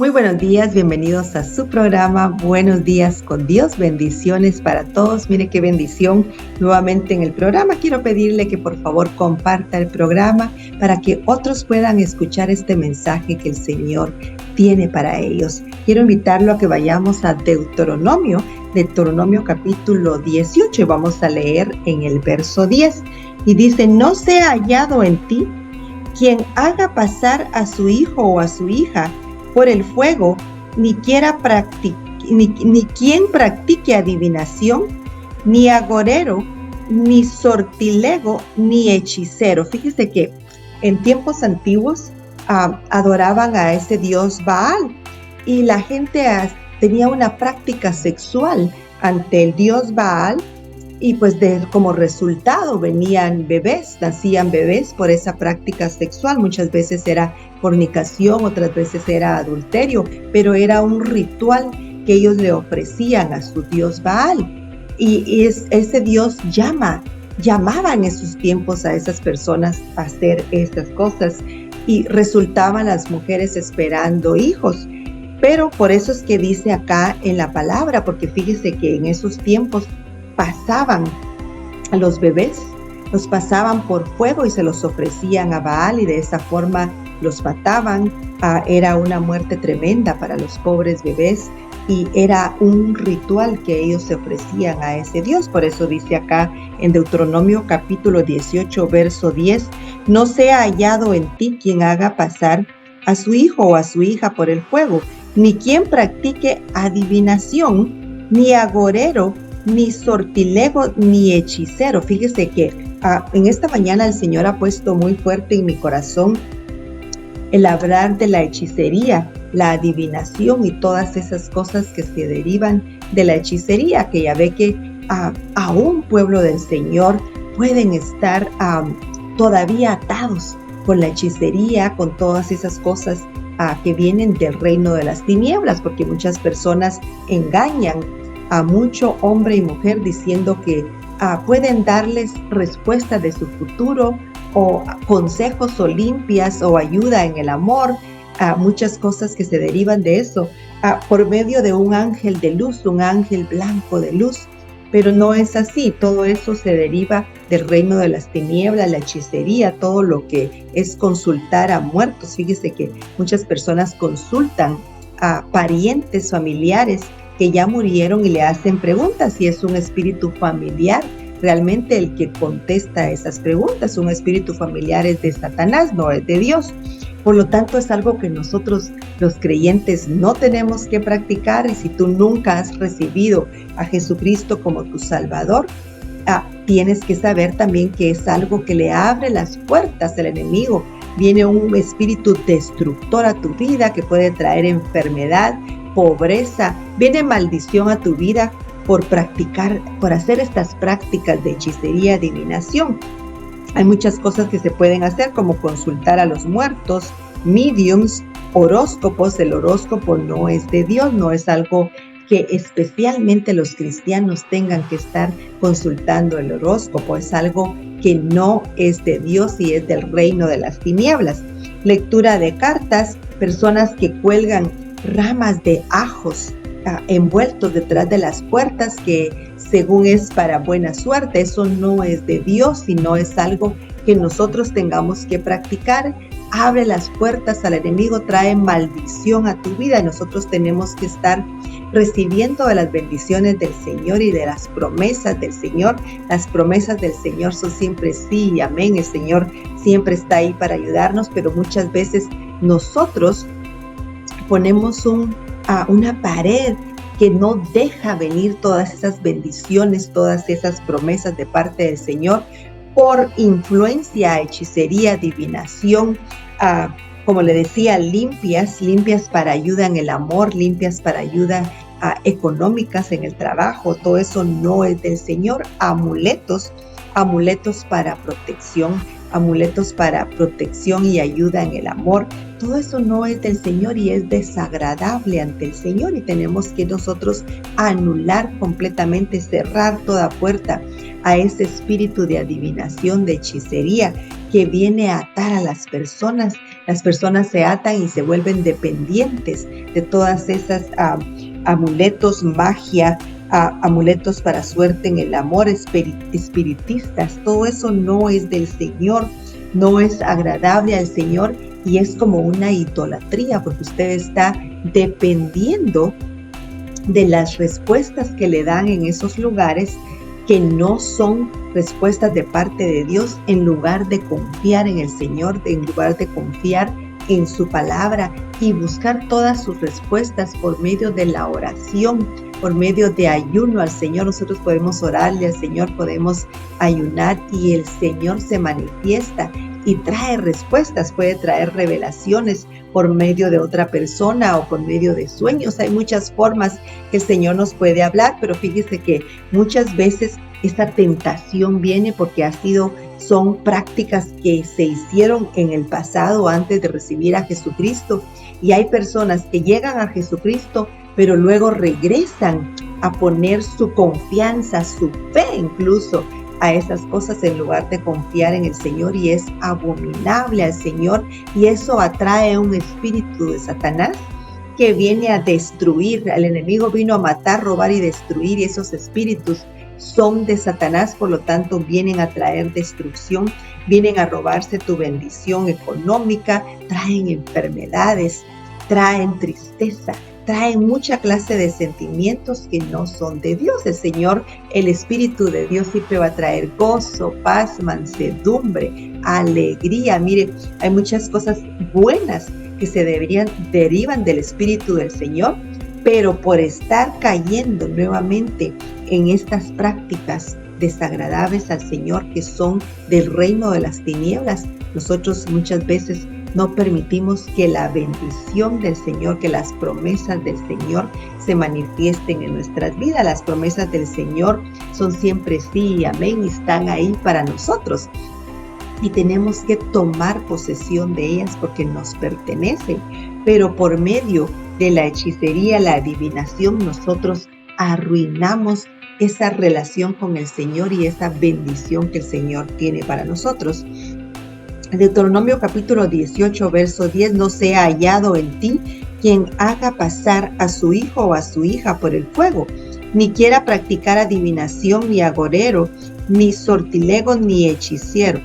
Muy buenos días, bienvenidos a su programa Buenos Días con Dios, bendiciones para todos. Mire qué bendición nuevamente en el programa. Quiero pedirle que por favor comparta el programa para que otros puedan escuchar este mensaje que el Señor tiene para ellos. Quiero invitarlo a que vayamos a Deuteronomio capítulo 18 y vamos a leer en el verso 10 y dice: no sea hallado en ti quien haga pasar a su hijo o a su hija por el fuego, ni quien practique adivinación, ni agorero, ni sortilego, ni hechicero. Fíjese que en tiempos antiguos adoraban a ese dios Baal y la gente tenía una práctica sexual ante el dios Baal y pues como resultado nacían bebés por esa práctica sexual. Muchas veces era fornicación, otras veces era adulterio, pero era un ritual que ellos le ofrecían a su dios Baal. Y ese dios llamaba en esos tiempos a esas personas a hacer estas cosas y resultaban las mujeres esperando hijos. Pero por eso es que dice acá en la palabra, porque fíjese que en esos tiempos pasaban a los bebés, los pasaban por fuego y se los ofrecían a Baal y de esa forma los mataban. Era una muerte tremenda para los pobres bebés y era un ritual que ellos se ofrecían a ese Dios. Por eso dice acá en Deuteronomio capítulo 18 verso 10: no sea hallado en ti quien haga pasar a su hijo o a su hija por el fuego, ni quien practique adivinación, ni agorero, ni sortilego, ni hechicero. Fíjese que en esta mañana el Señor ha puesto muy fuerte en mi corazón el hablar de la hechicería, la adivinación y todas esas cosas que se derivan de la hechicería, que ya ve que aún pueblo del Señor pueden estar todavía atados con la hechicería, con todas esas cosas que vienen del reino de las tinieblas, porque muchas personas engañan a mucho hombre y mujer diciendo que pueden darles respuesta de su futuro o consejos o limpias o ayuda en el amor, muchas cosas que se derivan de eso por medio de un ángel de luz, un ángel blanco de luz. Pero no es así, todo eso se deriva del reino de las tinieblas, la hechicería, todo lo que es consultar a muertos. Fíjese que muchas personas consultan a parientes, familiares que ya murieron y le hacen preguntas, y es un espíritu familiar realmente el que contesta esas preguntas. Un espíritu familiar es de Satanás, no es de Dios. Por lo tanto, es algo que nosotros los creyentes no tenemos que practicar, y si tú nunca has recibido a Jesucristo como tu Salvador, tienes que saber también que es algo que le abre las puertas al enemigo. Viene un espíritu destructor a tu vida que puede traer enfermedad, pobreza, viene maldición a tu vida por hacer estas prácticas de hechicería, adivinación. Hay muchas cosas que se pueden hacer, como consultar a los muertos, mediums, horóscopos. El horóscopo no es de Dios, no es algo que especialmente los cristianos tengan que estar consultando. El horóscopo es algo que no es de Dios y es del reino de las tinieblas. Lectura de cartas, personas que cuelgan ramas de ajos envueltos detrás de las puertas, que según es para buena suerte. Eso no es de Dios y no es algo que nosotros tengamos que practicar. Abre las puertas al enemigo, trae maldición a tu vida, y nosotros tenemos que estar recibiendo de las bendiciones del Señor y de las promesas del Señor. Las promesas del Señor son siempre sí y amén. El Señor siempre está ahí para ayudarnos, pero muchas veces nosotros ponemos una pared que no deja venir todas esas bendiciones, todas esas promesas de parte del Señor, por influencia, hechicería, adivinación, como le decía, limpias para ayuda en el amor, limpias para ayuda económicas en el trabajo. Todo eso no es del Señor. Amuletos para protección amuletos para protección y ayuda en el amor. Todo eso no es del Señor y es desagradable ante el Señor, y tenemos que nosotros anular completamente, cerrar toda puerta a ese espíritu de adivinación, de hechicería que viene a atar a las personas. Las personas se atan y se vuelven dependientes de todas esas amuletos, magia, amuletos para suerte en el amor, espiritistas. Todo eso no es del Señor, no es agradable al Señor y es como una idolatría, porque usted está dependiendo de las respuestas que le dan en esos lugares que no son respuestas de parte de Dios, en lugar de confiar en el Señor, en lugar de confiar en su palabra y buscar todas sus respuestas por medio de la oración, por medio de ayuno al Señor. Nosotros podemos orarle al Señor, podemos ayunar y el Señor se manifiesta y trae respuestas, puede traer revelaciones por medio de otra persona o por medio de sueños. Hay muchas formas que el Señor nos puede hablar, pero fíjese que muchas veces esta tentación viene porque son prácticas que se hicieron en el pasado antes de recibir a Jesucristo, y hay personas que llegan a Jesucristo pero luego regresan a poner su confianza, su fe incluso a esas cosas en lugar de confiar en el Señor, y es abominable al Señor, y eso atrae un espíritu de Satanás que viene a destruir. El enemigo vino a matar, robar y destruir, y esos espíritus son de Satanás, por lo tanto vienen a traer destrucción, vienen a robarse tu bendición económica, traen enfermedades, traen tristeza, traen mucha clase de sentimientos que no son de Dios. El Señor, el Espíritu de Dios siempre va a traer gozo, paz, mansedumbre, alegría. Mire, hay muchas cosas buenas que derivan del Espíritu del Señor, pero por estar cayendo nuevamente en estas prácticas desagradables al Señor, que son del reino de las tinieblas, nosotros muchas veces no permitimos que la bendición del Señor, que las promesas del Señor se manifiesten en nuestras vidas. Las promesas del Señor son siempre sí y amén, y están ahí para nosotros. Y tenemos que tomar posesión de ellas porque nos pertenecen. Pero por medio de la hechicería, la adivinación, nosotros arruinamos esa relación con el Señor y esa bendición que el Señor tiene para nosotros. Deuteronomio capítulo 18, verso 10, no sea hallado en ti quien haga pasar a su hijo o a su hija por el fuego, ni quiera practicar adivinación, ni agorero, ni sortilego, ni hechicero,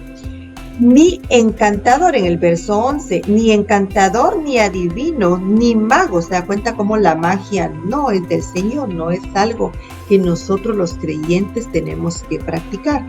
ni encantador, en el verso 11, ni encantador, ni adivino, ni mago. Se da cuenta cómo la magia no es del Señor, no es algo que nosotros los creyentes tenemos que practicar.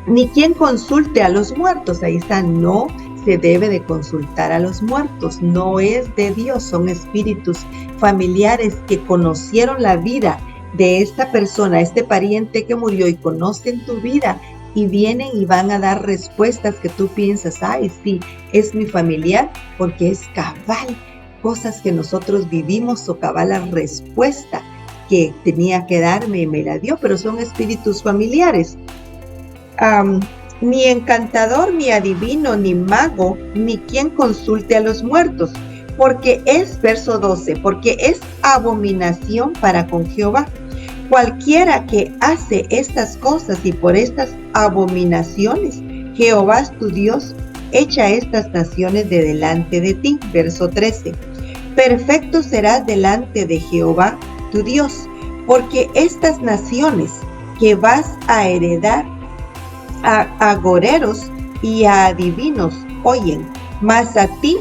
Ni quien consulte a los muertos. Ahí está, no se debe de consultar a los muertos, no es de Dios, son espíritus familiares que conocieron la vida de esta persona, este pariente que murió, y conocen tu vida y vienen y van a dar respuestas que tú piensas, ay, sí, es mi familiar, porque es cabal cosas que nosotros vivimos o cabal la respuesta que tenía que darme y me la dio, pero son espíritus familiares. Ni encantador, ni adivino, ni mago, ni quien consulte a los muertos, porque es, verso 12, porque es abominación para con Jehová. Cualquiera que hace estas cosas, y por estas abominaciones Jehová tu Dios echa estas naciones de delante de ti. Verso 13, perfecto serás delante de Jehová tu Dios, porque estas naciones que vas a heredar a agoreros y a adivinos oyen, mas a ti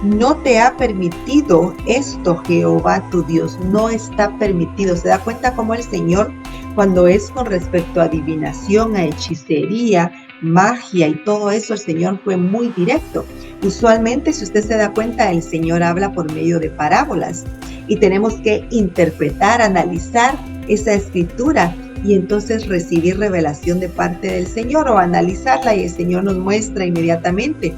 no te ha permitido esto Jehová tu Dios, no está permitido. Se da cuenta cómo el Señor, cuando es con respecto a adivinación, a hechicería, magia y todo eso, el Señor fue muy directo. Usualmente, si usted se da cuenta, el Señor habla por medio de parábolas y tenemos que interpretar, analizar esa escritura y entonces recibir revelación de parte del Señor, o analizarla y el Señor nos muestra inmediatamente.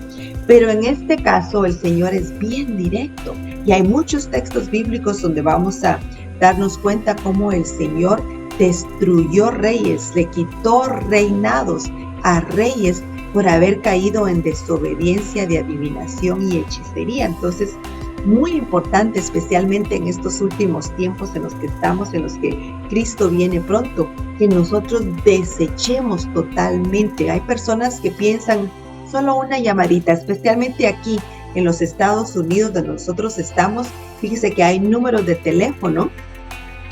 Pero en este caso el Señor es bien directo y hay muchos textos bíblicos donde vamos a darnos cuenta cómo el Señor destruyó reyes, le quitó reinados a reyes por haber caído en desobediencia de adivinación y hechicería. Entonces, muy importante, especialmente en estos últimos tiempos en los que estamos, en los que Cristo viene pronto, que nosotros desechemos totalmente. Hay personas que piensan solo una llamadita, especialmente aquí en los Estados Unidos donde nosotros estamos. Fíjese que hay números de teléfono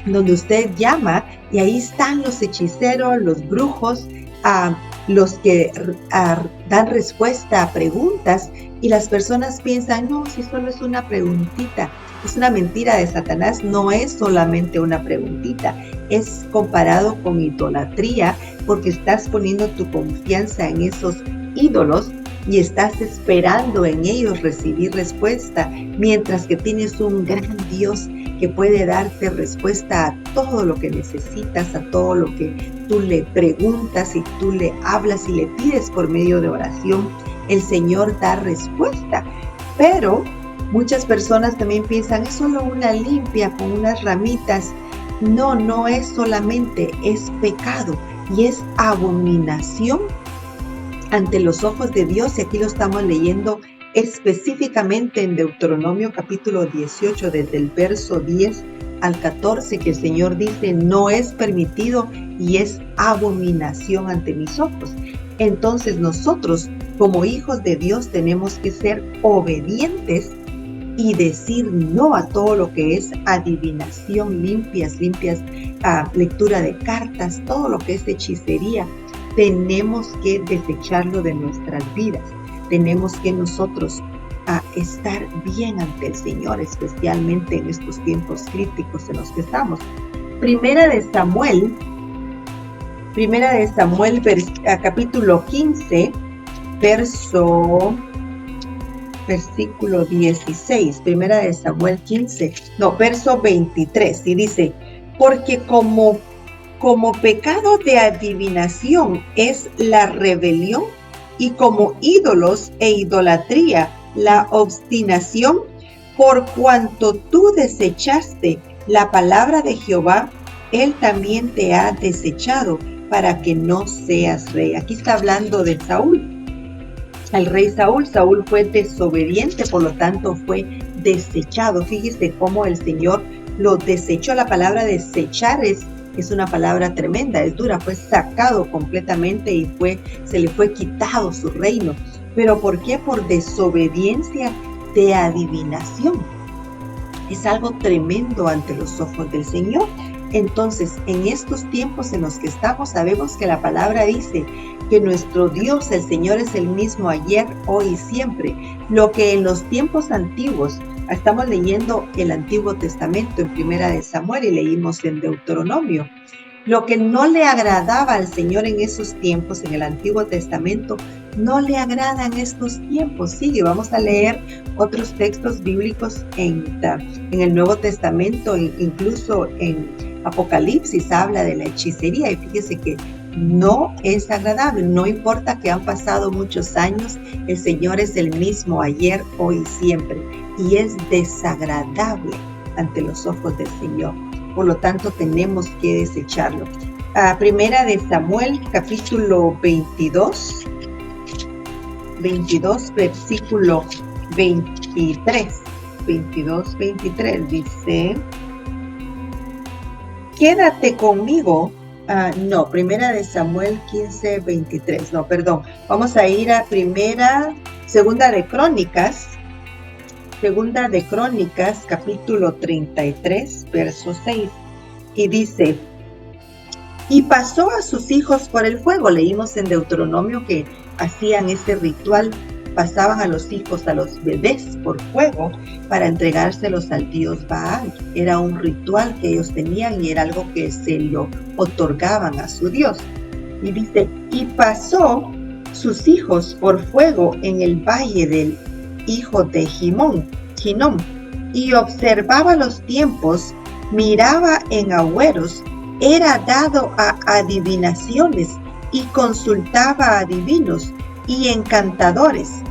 donde usted llama y ahí están los hechiceros, los brujos, los que dan respuesta a preguntas, y las personas piensan, no, si solo es una preguntita. Es una mentira de Satanás, no es solamente una preguntita, es comparado con idolatría, porque estás poniendo tu confianza en esos ídolos y estás esperando en ellos recibir respuesta, mientras que tienes un gran Dios que puede darte respuesta a todo lo que necesitas, a todo lo que tú le preguntas y tú le hablas y le pides por medio de oración. El Señor da respuesta, pero muchas personas también piensan, es solo una limpia con unas ramitas. No, no es solamente, es pecado y es abominación ante los ojos de Dios. Y aquí lo estamos leyendo específicamente en Deuteronomio capítulo 18, desde el verso 10 al 14, que el Señor dice, no es permitido y es abominación ante mis ojos. Entonces nosotros, como hijos de Dios, tenemos que ser obedientes y decir no a todo lo que es adivinación, limpias, lectura de cartas, todo lo que es hechicería. Tenemos que desecharlo de nuestras vidas. Tenemos que nosotros estar bien ante el Señor, especialmente en estos tiempos críticos en los que estamos. Primera de Samuel, capítulo 15, versículo 16. Primera de Samuel 15, verso 23, y dice, porque como pecado de adivinación es la rebelión, y como ídolos e idolatría la obstinación, por cuanto tú desechaste la palabra de Jehová, él también te ha desechado para que no seas rey. Aquí está hablando de Saúl. El rey Saúl fue desobediente, por lo tanto fue desechado. Fíjese cómo el Señor lo desechó. La palabra desechar es una palabra tremenda, es dura. Fue sacado completamente y se le fue quitado su reino. ¿Pero por qué? Por desobediencia de adivinación. Es algo tremendo ante los ojos del Señor. Entonces, en estos tiempos en los que estamos, sabemos que la palabra dice que nuestro Dios, el Señor, es el mismo ayer, hoy y siempre. Lo que en los tiempos antiguos, estamos leyendo el Antiguo Testamento en Primera de Samuel y leímos en Deuteronomio. Lo que no le agradaba al Señor en esos tiempos, en el Antiguo Testamento, no le agrada en estos tiempos. Sigue, vamos a leer otros textos bíblicos en el Nuevo Testamento, incluso en Apocalipsis habla de la hechicería, y fíjese que no es agradable. No importa que han pasado muchos años, el Señor es el mismo ayer, hoy y siempre, y es desagradable ante los ojos del Señor. Por lo tanto, tenemos que desecharlo. Primera de Samuel, capítulo 22, versículo 23. 23 dice, quédate conmigo. Primera de Samuel 15, 23. Vamos a ir a Segunda de Crónicas, capítulo 33, verso 6. Y dice, y pasó a sus hijos por el fuego. Leímos en Deuteronomio que hacían ese ritual, pasaban a los hijos, a los bebés por fuego para entregárselos al dios Baal. Era un ritual que ellos tenían y era algo que se lo otorgaban a su dios. Y dice, y pasó sus hijos por fuego en el valle del hijo de Hinnom, y observaba los tiempos, miraba en agüeros, era dado a adivinaciones y consultaba a adivinos y encantadores.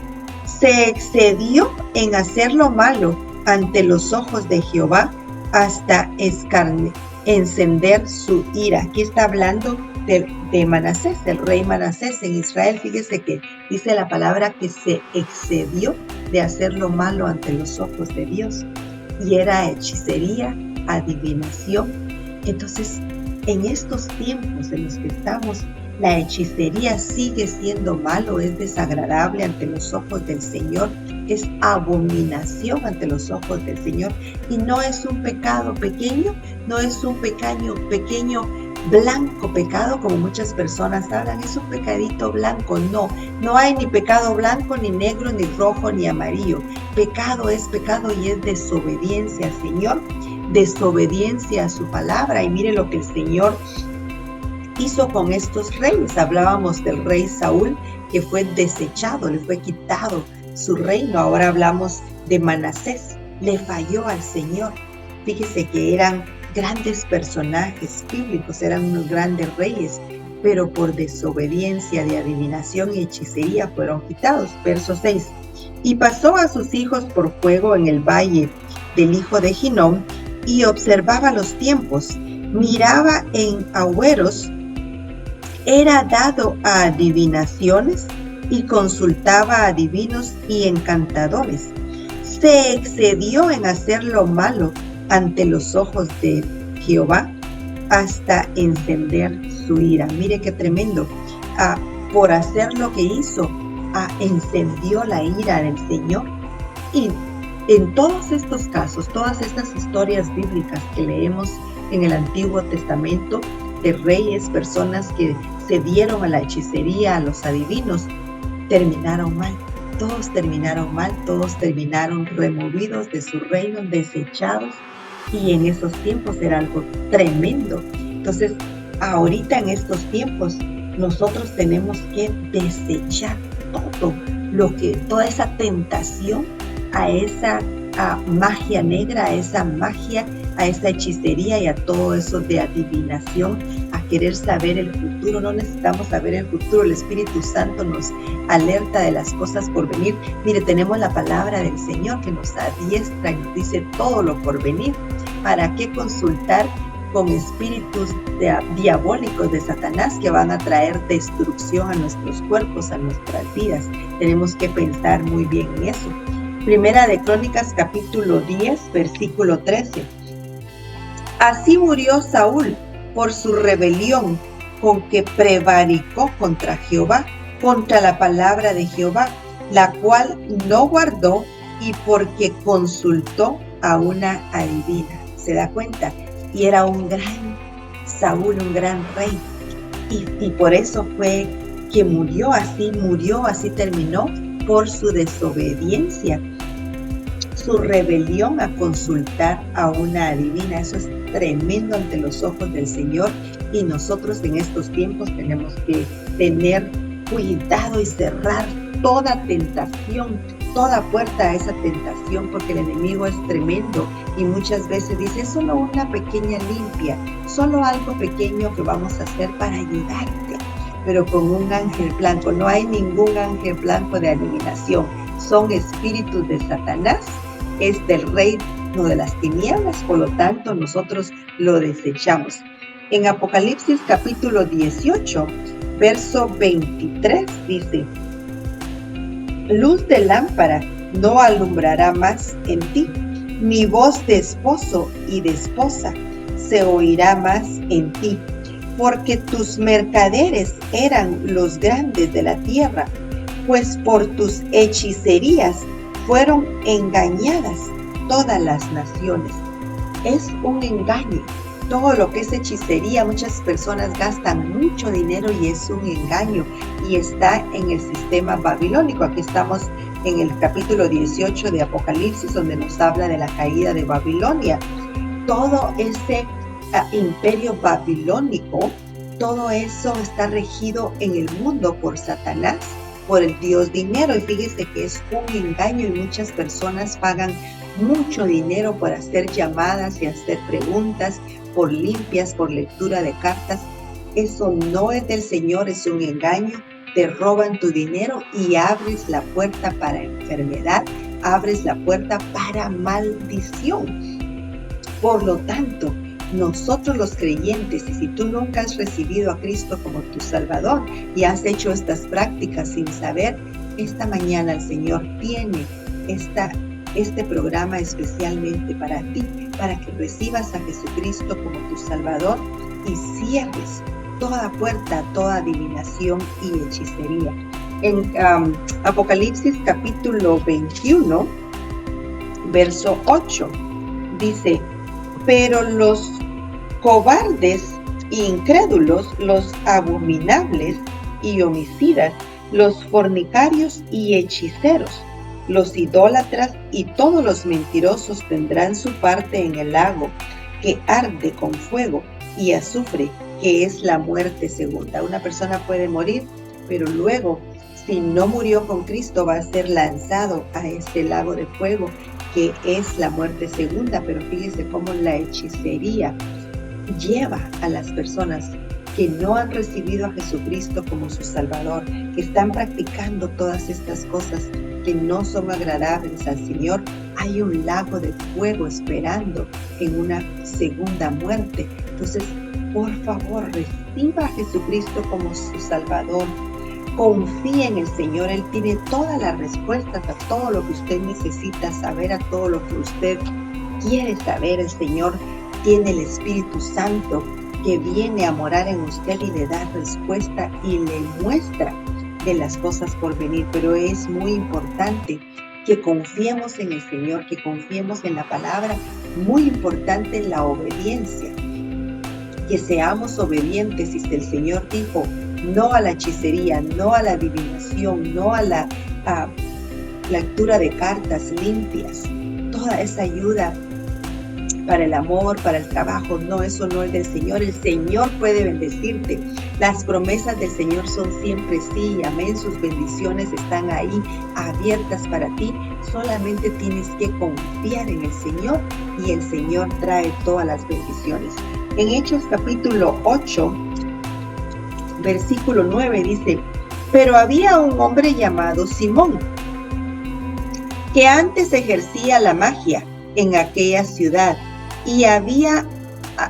Se excedió en hacer lo malo ante los ojos de Jehová hasta encender su ira. Aquí está hablando de Manasés, del rey Manasés en Israel. Fíjese que dice la palabra que se excedió de hacer lo malo ante los ojos de Dios. Y era hechicería, adivinación. Entonces, en estos tiempos en los que estamos, la hechicería sigue siendo malo, es desagradable ante los ojos del Señor, es abominación ante los ojos del Señor, y no es un pecado pequeño, no es un pequeño blanco pecado como muchas personas hablan, es un pecadito blanco. No hay ni pecado blanco, ni negro, ni rojo, ni amarillo. Pecado es pecado y es desobediencia al Señor, desobediencia a su palabra. Y mire lo que el Señor hizo con estos reyes. Hablábamos del rey Saúl, que fue desechado, le fue quitado su reino. Ahora hablamos de Manasés, le falló al Señor. Fíjese que eran grandes personajes bíblicos, eran unos grandes reyes, pero por desobediencia de adivinación y hechicería fueron quitados. Verso 6. Y pasó a sus hijos por fuego en el valle del hijo de Hinnom, y observaba los tiempos, miraba en agüeros, era dado a adivinaciones y consultaba a adivinos y encantadores. Se excedió en hacer lo malo ante los ojos de Jehová hasta encender su ira. Mire qué tremendo. Por hacer lo que hizo, encendió la ira del Señor. Y en todos estos casos, todas estas historias bíblicas que leemos en el Antiguo Testamento de reyes, personas que se dieron a la hechicería, a los adivinos, terminaron mal. Todos terminaron mal, todos terminaron removidos de su reino, desechados. Y en esos tiempos era algo tremendo. Entonces, ahorita en estos tiempos, nosotros tenemos que desechar toda esa tentación a esa magia negra, a esa magia, a esa hechicería y a todo eso de adivinación, a querer saber el futuro. No necesitamos saber el futuro, el Espíritu Santo nos alerta de las cosas por venir. Mire, tenemos la palabra del Señor que nos adiestra y nos dice todo lo por venir. ¿Para qué consultar con espíritus diabólicos de Satanás que van a traer destrucción a nuestros cuerpos, a nuestras vidas? Tenemos que pensar muy bien en eso. Primera de Crónicas, capítulo 10, versículo 13. Así murió Saúl por su rebelión, con que prevaricó contra Jehová, contra la palabra de Jehová, la cual no guardó, y porque consultó a una adivina. ¿Se da cuenta? Y era un gran Saúl, un gran rey. Y por eso fue que murió, así terminó, por su desobediencia, su rebelión a consultar a una adivina. Eso es tremendo ante los ojos del Señor, y nosotros en estos tiempos tenemos que tener cuidado y cerrar toda tentación, toda puerta a esa tentación, porque el enemigo es tremendo y muchas veces dice, es solo una pequeña limpia, solo algo pequeño que vamos a hacer para ayudarte, pero con un ángel blanco. No hay ningún ángel blanco de adivinación, son espíritus de Satanás, es del reino de las tinieblas, por lo tanto nosotros lo desechamos. En Apocalipsis capítulo 18, verso 23 dice, luz de lámpara no alumbrará más en ti, ni voz de esposo y de esposa se oirá más en ti, porque tus mercaderes eran los grandes de la tierra, pues por tus hechicerías fueron engañadas todas las naciones. Es un engaño. Todo lo que es hechicería, muchas personas gastan mucho dinero y es un engaño, y está en el sistema babilónico. Aquí estamos en el capítulo 18 de Apocalipsis, donde nos habla de la caída de Babilonia. Todo ese imperio babilónico, todo eso está regido en el mundo por Satanás, por el Dios dinero, y fíjese que es un engaño, y muchas personas pagan mucho dinero por hacer llamadas y hacer preguntas, por limpias, por lectura de cartas. Eso no es del Señor, es un engaño. Te roban tu dinero y abres la puerta para enfermedad, abres la puerta para maldición. Por lo tanto, nosotros los creyentes, y si tú nunca has recibido a Cristo como tu Salvador y has hecho estas prácticas sin saber, esta mañana el Señor tiene este programa especialmente para ti, para que recibas a Jesucristo como tu Salvador y cierres toda puerta, toda adivinación y hechicería. En Apocalipsis capítulo 21, verso 8, dice: pero los cobardes e incrédulos, los abominables y homicidas, los fornicarios y hechiceros, los idólatras y todos los mentirosos tendrán su parte en el lago que arde con fuego y azufre, que es la muerte segunda. Una persona puede morir, pero luego, si no murió con Cristo, va a ser lanzado a este lago de fuego, que es la muerte segunda. Pero fíjese cómo la hechicería lleva a las personas que no han recibido a Jesucristo como su Salvador, que están practicando todas estas cosas que no son agradables al Señor. Hay un lago de fuego esperando en una segunda muerte. Entonces, por favor, reciba a Jesucristo como su Salvador. Confía en el Señor. Él tiene todas las respuestas a todo lo que usted necesita saber, a todo lo que usted quiere saber. El Señor tiene el Espíritu Santo que viene a morar en usted y le da respuesta y le muestra de las cosas por venir. Pero es muy importante que confiemos en el Señor, que confiemos en la palabra. Muy importante la obediencia, que seamos obedientes. Y si el Señor dijo no a la hechicería, no a la adivinación, no a la lectura de cartas limpias, toda esa ayuda para el amor, para el trabajo, no, eso no es del Señor. El Señor puede bendecirte. Las promesas del Señor son siempre sí, amén. Sus bendiciones están ahí abiertas para ti. Solamente tienes que confiar en el Señor y el Señor trae todas las bendiciones. En Hechos capítulo 8, versículo 9 dice: pero había un hombre llamado Simón, que antes ejercía la magia en aquella ciudad y había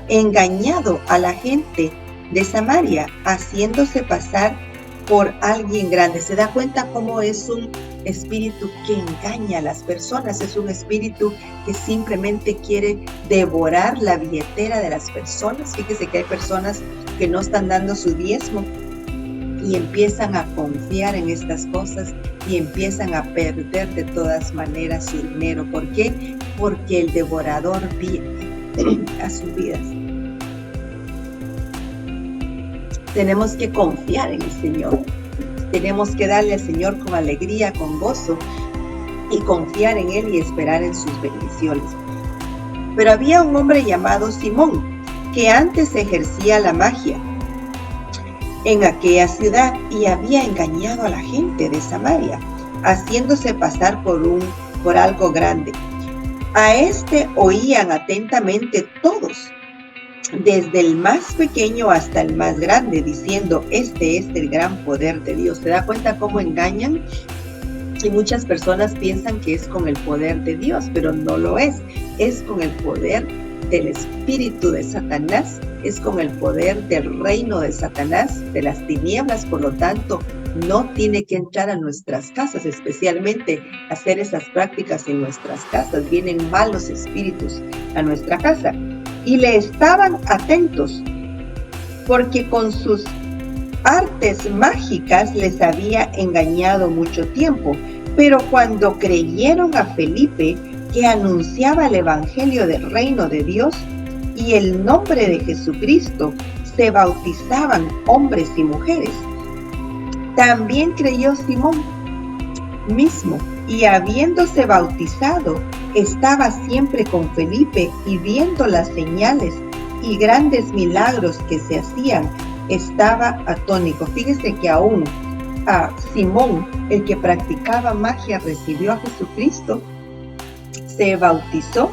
engañado a la gente de Samaria, haciéndose pasar por alguien grande. ¿Se da cuenta cómo es un espíritu que engaña a las personas? Es un espíritu que simplemente quiere devorar la billetera de las personas. Fíjese que hay personas que no están dando su diezmo y empiezan a confiar en estas cosas y empiezan a perder de todas maneras su dinero. ¿Por qué? Porque el devorador viene a sus vidas. Tenemos que confiar en el Señor. Tenemos que darle al Señor con alegría, con gozo, y confiar en Él y esperar en sus bendiciones. Pero había un hombre llamado Simón, que antes ejercía la magia en aquella ciudad y había engañado a la gente de Samaria, haciéndose pasar por algo grande. A este oían atentamente todos, desde el más pequeño hasta el más grande, diciendo: este es el gran poder de Dios. ¿Se da cuenta cómo engañan? Y muchas personas piensan que es con el poder de Dios, pero no lo es. Es con el poder del espíritu de Satanás, es con el poder del reino de Satanás, de las tinieblas. Por lo tanto, no tiene que entrar a nuestras casas, especialmente hacer esas prácticas en nuestras casas. Vienen malos espíritus a nuestra casa. Y le estaban atentos, porque con sus artes mágicas les había engañado mucho tiempo. Pero cuando creyeron a Felipe, que anunciaba el evangelio del reino de Dios y el nombre de Jesucristo, se bautizaban hombres y mujeres. También creyó Simón mismo, y habiéndose bautizado, estaba siempre con Felipe, y viendo las señales y grandes milagros que se hacían, estaba atónito. Fíjese que aún a Simón, el que practicaba magia, recibió a Jesucristo, se bautizó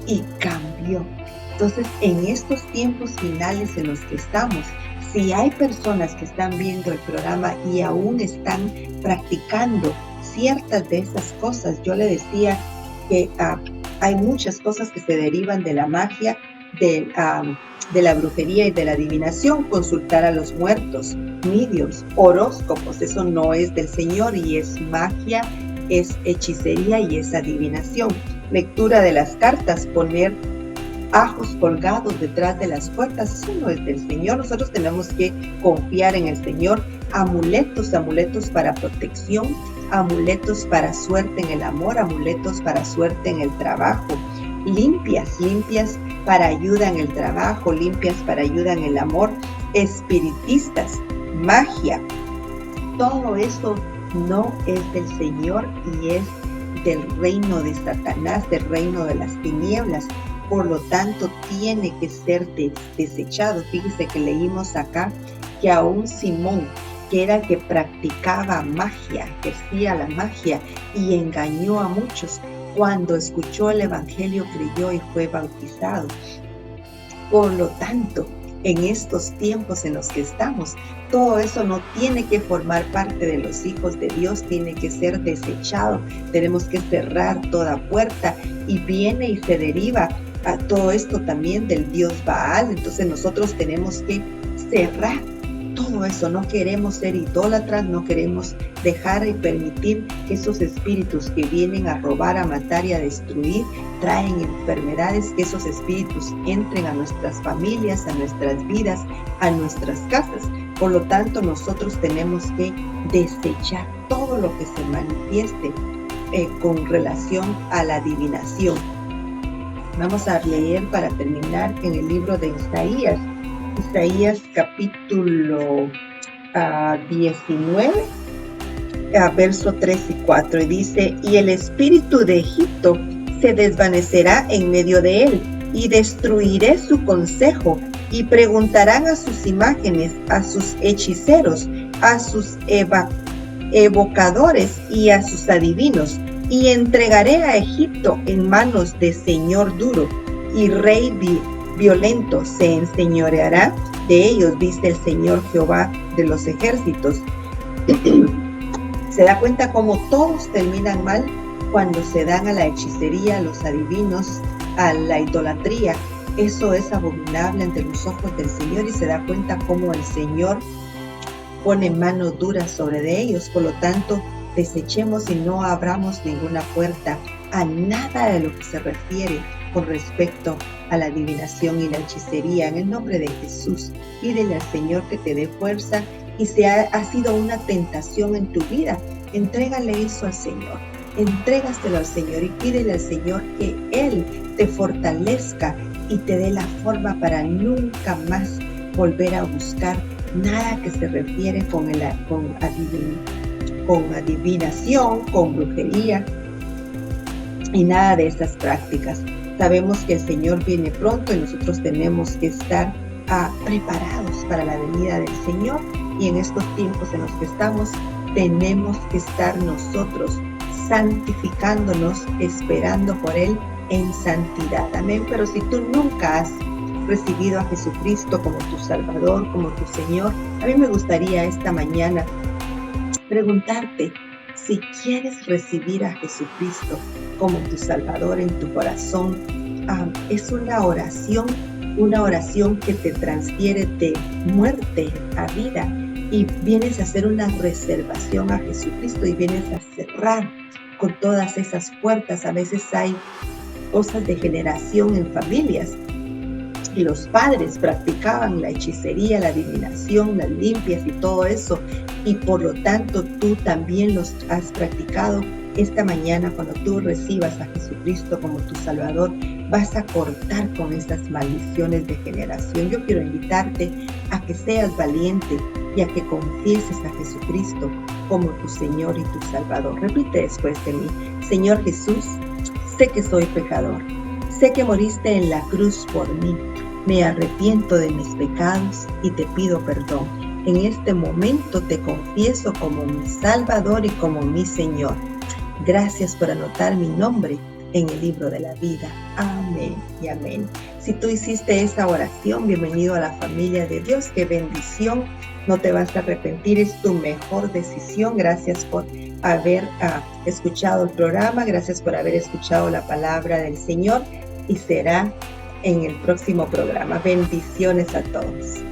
y cambió. Entonces, en estos tiempos finales en los que estamos, si hay personas que están viendo el programa y aún están practicando ciertas de esas cosas, yo le decía que hay muchas cosas que se derivan de la magia, de la brujería y de la adivinación, consultar a los muertos, mediums, horóscopos. Eso no es del Señor y es magia, es hechicería y es adivinación. Lectura de las cartas, poner ajos colgados detrás de las puertas, eso no es del Señor. Nosotros tenemos que confiar en el Señor. Amuletos para protección, amuletos para suerte en el amor, amuletos para suerte en el trabajo, limpias para ayuda en el trabajo, limpias para ayuda en el amor, espiritistas, magia. Todo eso no es del Señor y es del reino de Satanás, del reino de las tinieblas. Por lo tanto, tiene que ser desechado. Fíjese que leímos acá que aún Simón, que era el que practicaba magia, ejercía la magia y engañó a muchos, cuando escuchó el evangelio creyó y fue bautizado. Por lo tanto, en estos tiempos en los que estamos, todo eso no tiene que formar parte de los hijos de Dios, tiene que ser desechado. Tenemos que cerrar toda puerta y viene y se deriva a todo esto también del Dios Baal. Entonces nosotros tenemos que cerrar todo eso. No queremos ser idólatras, no queremos dejar y permitir que esos espíritus que vienen a robar, a matar y a destruir, traen enfermedades, que esos espíritus entren a nuestras familias, a nuestras vidas, a nuestras casas. Por lo tanto, nosotros tenemos que desechar todo lo que se manifieste con relación a la adivinación. Vamos a leer para terminar en el libro de Isaías capítulo 19, verso 3 y 4, y dice: y el espíritu de Egipto se desvanecerá en medio de él, y destruiré su consejo, y preguntarán a sus imágenes, a sus hechiceros, a sus evocadores y a sus adivinos, y entregaré a Egipto en manos de señor duro, y rey violento se enseñoreará de ellos, dice el Señor Jehová de los ejércitos. Se da cuenta cómo todos terminan mal cuando se dan a la hechicería, a los adivinos, a la idolatría. Eso es abominable ante los ojos del Señor, y se da cuenta cómo el Señor pone mano dura sobre de ellos. Por lo tanto, desechemos y no abramos ninguna puerta a nada de lo que se refiere con respecto a la adivinación y la hechicería. En el nombre de Jesús, pídele al Señor que te dé fuerza, y si ha sido una tentación en tu vida, entrégale eso al Señor, entrégaselo al Señor y pídele al Señor que Él te fortalezca y te dé la forma para nunca más volver a buscar nada que se refiere con adivinación, con brujería y nada de esas prácticas. Sabemos que el Señor viene pronto y nosotros tenemos que estar preparados para la venida del Señor, y en estos tiempos en los que estamos tenemos que estar nosotros santificándonos, esperando por Él en santidad. Amén. Pero si tú nunca has recibido a Jesucristo como tu Salvador, como tu Señor, a mí me gustaría esta mañana preguntarte si quieres recibir a Jesucristo como tu Salvador en tu corazón. Es una oración que te transfiere de muerte a vida, y vienes a hacer una reservación a Jesucristo y vienes a cerrar con todas esas puertas. A veces hay cosas de generación en familias, y los padres practicaban la hechicería, la adivinación, las limpias y todo eso, y por lo tanto tú también los has practicado. Esta mañana, cuando tú recibas a Jesucristo como tu Salvador, vas a cortar con esas maldiciones de generación. Yo quiero invitarte a que seas valiente y a que confieses a Jesucristo como tu Señor y tu Salvador. Repite después de mí: Señor Jesús, sé que soy pecador, sé que moriste en la cruz por mí. Me arrepiento de mis pecados y te pido perdón. En este momento te confieso como mi Salvador y como mi Señor. Gracias por anotar mi nombre en el libro de la vida. Amén y amén. Si tú hiciste esa oración, bienvenido a la familia de Dios. ¡Qué bendición! No te vas a arrepentir, es tu mejor decisión. Gracias por haber escuchado el programa, gracias por haber escuchado la palabra del Señor, y será en el próximo programa. Bendiciones a todos.